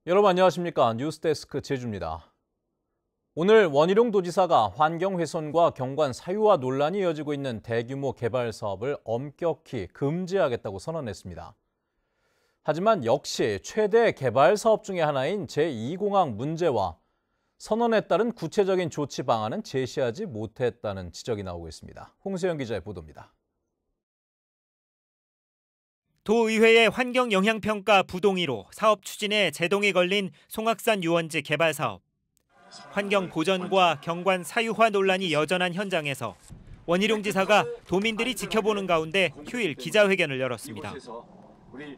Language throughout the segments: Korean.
여러분 안녕하십니까? 뉴스데스크 제주입니다. 오늘 원희룡 도지사가 환경훼손과 경관 사유화 논란이 이어지고 있는 대규모 개발 사업을 엄격히 금지하겠다고 선언했습니다. 하지만 역시 최대 개발 사업 중의 하나인 제2공항 문제와 선언에 따른 구체적인 조치 방안은 제시하지 못했다는 지적이 나오고 있습니다. 홍세영 기자의 보도입니다. 도의회의 환경영향평가 부동의로 사업 추진에 제동이 걸린 송악산 유원지 개발 사업. 환경 보전과 경관 사유화 논란이 여전한 현장에서 원희룡 지사가 도민들이 지켜보는 가운데 휴일 기자회견을 열었습니다.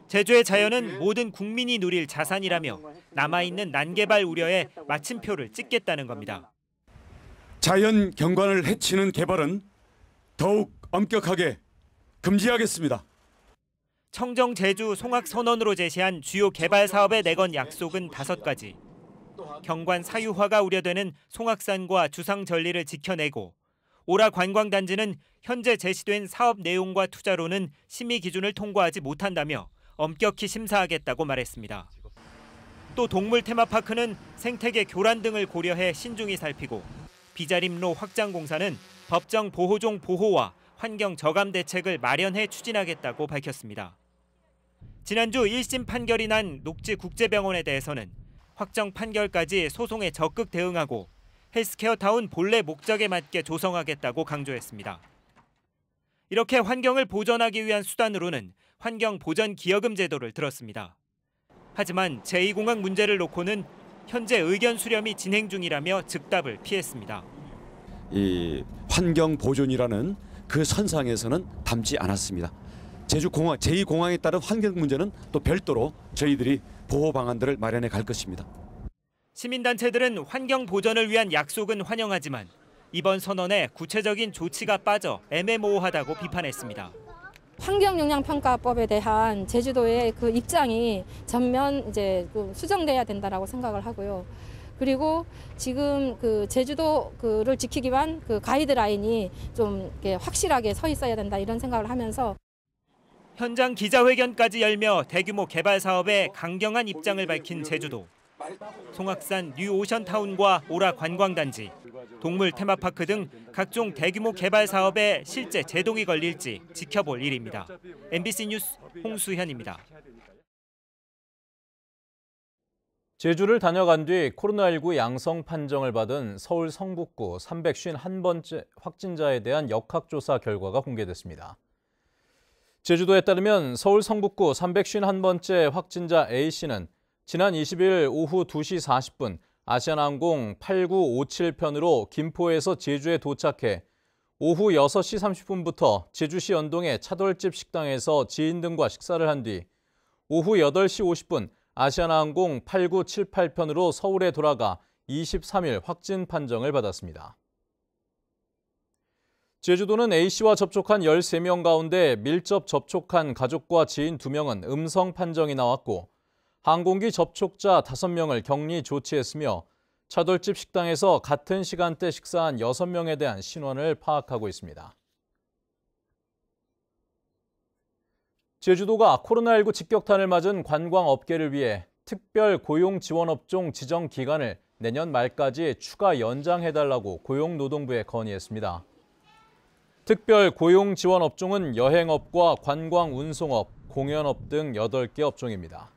제주의 자연은 모든 국민이 누릴 자산이라며 남아있는 난개발 우려에 마침표를 찍겠다는 겁니다. 자연 경관을 해치는 개발은 더욱 엄격하게 금지하겠습니다. 청정 제주 송악 선언으로 제시한 주요 개발 사업에 내건 약속은 5가지. 경관 사유화가 우려되는 송악산과 주상 전리를 지켜내고 오라 관광단지는 현재 제시된 사업 내용과 투자로는 심의 기준을 통과하지 못한다며 엄격히 심사하겠다고 말했습니다. 또 동물 테마파크는 생태계 교란 등을 고려해 신중히 살피고 비자림로 확장 공사는 법정 보호종 보호와 환경 저감 대책을 마련해 추진하겠다고 밝혔습니다. 지난주 1심 판결이 난 녹지국제병원에 대해서는 확정 판결까지 소송에 적극 대응하고 헬스케어타운 본래 목적에 맞게 조성하겠다고 강조했습니다. 이렇게 환경을 보전하기 위한 수단으로는 환경보전기여금 제도를 들었습니다. 하지만 제2공항 문제를 놓고는 현재 의견 수렴이 진행 중이라며 즉답을 피했습니다. 이 환경 보존이라는 그 선상에서는 담지 않았습니다. 제주공항 제2공항에 따른 환경 문제는 또 별도로 저희들이 보호 방안들을 마련해 갈 것입니다. 시민단체들은 환경 보전을 위한 약속은 환영하지만 이번 선언에 구체적인 조치가 빠져 애매모호하다고 비판했습니다. 환경영향평가법에 대한 제주도의 그 입장이 전면 수정돼야 된다라고 생각을 하고요. 그리고 지금 그 제주도를 지키기 위한 그 가이드라인이 좀 확실하게 서 있어야 된다 이런 생각을 하면서 현장 기자회견까지 열며 대규모 개발 사업에 강경한 입장을 밝힌 제주도. 송악산 뉴오션타운과 오라 관광단지, 동물 테마파크 등 각종 대규모 개발 사업에 실제 제동이 걸릴지 지켜볼 일입니다. MBC 뉴스 홍수현입니다. 제주를 다녀간 뒤 코로나19 양성 판정을 받은 서울 성북구 351번째 확진자에 대한 역학조사 결과가 공개됐습니다. 제주도에 따르면 서울 성북구 351번째 확진자 A씨는 지난 20일 오후 2시 40분 아시아나항공 8957편으로 김포에서 제주에 도착해 오후 6시 30분부터 제주시 연동의 차돌집 식당에서 지인 등과 식사를 한 뒤 오후 8시 50분 아시아나항공 8978편으로 서울에 돌아가 23일 확진 판정을 받았습니다. 제주도는 A씨와 접촉한 13명 가운데 밀접 접촉한 가족과 지인 2명은 음성 판정이 나왔고 항공기 접촉자 5명을 격리 조치했으며 차돌집 식당에서 같은 시간대 식사한 6명에 대한 신원을 파악하고 있습니다. 제주도가 코로나19 직격탄을 맞은 관광업계를 위해 특별 고용지원업종 지정 기간을 내년 말까지 추가 연장해달라고 고용노동부에 건의했습니다. 특별 고용지원업종은 여행업과 관광운송업, 공연업 등 8개 업종입니다.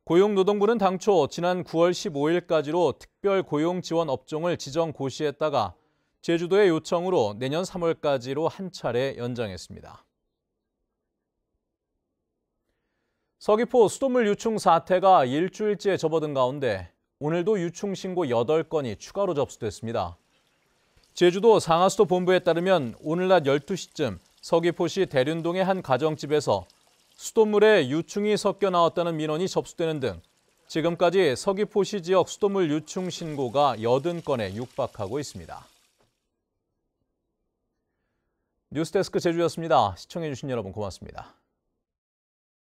고용노동부는 당초 지난 9월 15일까지로 특별 고용지원 업종을 지정 고시했다가 제주도의 요청으로 내년 3월까지로 한 차례 연장했습니다. 서귀포 수돗물 유충 사태가 일주일째 접어든 가운데 오늘도 유충 신고 8건이 추가로 접수됐습니다. 제주도 상하수도 본부에 따르면 오늘 낮 12시쯤 서귀포시 대륜동의 한 가정집에서 수돗물에 유충이 섞여 나왔다는 민원이 접수되는 등 지금까지 서귀포시 지역 수돗물 유충 신고가 80건에 육박하고 있습니다. 뉴스데스크 제주였습니다. 시청해주신 여러분 고맙습니다.